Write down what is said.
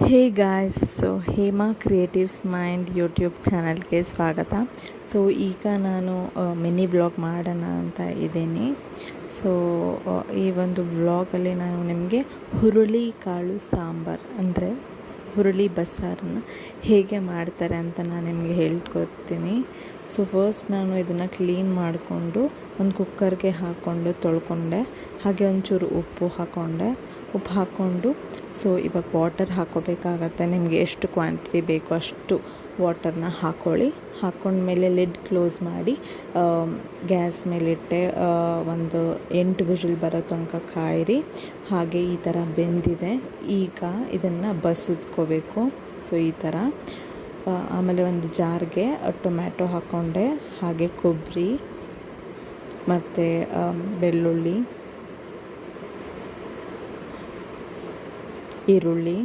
ಹೇ guys, so Hema creatives mind YouTube ಚಾನಲ್ಗೆ ಸ್ವಾಗತ. So ಈಗ ನಾನು ಮಿನಿ ವ್ಲಾಗ್ ಮಾಡೋಣ ಅಂತ ಇದ್ದೀನಿ. ಸೊ ಈ ಒಂದು ವ್ಲಾಗಲ್ಲಿ ನಾನು ನಿಮಗೆ ಹುರುಳಿ ಕಾಳು ಸಾಂಬಾರು ಅಂದರೆ ಹುರುಳಿ ಬಸ್ಸಾರನ್ನು ಹೇಗೆ ಮಾಡ್ತಾರೆ ಅಂತ ನಾನು ನಿಮಗೆ ಹೇಳ್ಕೊಡ್ತೀನಿ. ಸೊ ಫಸ್ಟ್ ನಾನು ಇದನ್ನು ಕ್ಲೀನ್ ಮಾಡಿಕೊಂಡು ಒಂದು ಕುಕ್ಕರ್ಗೆ ಹಾಕ್ಕೊಂಡು ತೊಳ್ಕೊಂಡೆ. ಹಾಗೆ ಒಂಚೂರು ಉಪ್ಪು ಹಾಕ್ಕೊಂಡು ಸೊ ಇವಾಗ ವಾಟರ್ ಹಾಕ್ಕೋಬೇಕಾಗತ್ತೆ. ನಿಮಗೆ ಎಷ್ಟು ಕ್ವಾಂಟಿಟಿ ಬೇಕೋ ಅಷ್ಟು ವಾಟರ್ನ ಹಾಕ್ಕೊಂಡ್ಮೇಲೆ ಲಿಡ್ ಕ್ಲೋಸ್ ಮಾಡಿ ಗ್ಯಾಸ್ ಮೇಲಿಟ್ಟೆ ಒಂದು 8 ವಿಷಲ್ ಬರೋ ತನಕ ಕಾಯಿರಿ. ಹಾಗೆ ಈ ಥರ ಬೆಂದಿದೆ. ಈಗ ಇದನ್ನು ಬಸಿದ್ಕೋಬೇಕು. ಸೊ ಈ ಥರ ಆಮೇಲೆ ಒಂದು ಜಾರ್ಗೆ ಟೊಮ್ಯಾಟೊ ಹಾಕ್ಕೊಂಡೆ, ಹಾಗೆ ಕೊಬ್ಬರಿ ಮತ್ತು ಬೆಳ್ಳುಳ್ಳಿ, ಈರುಳ್ಳಿ,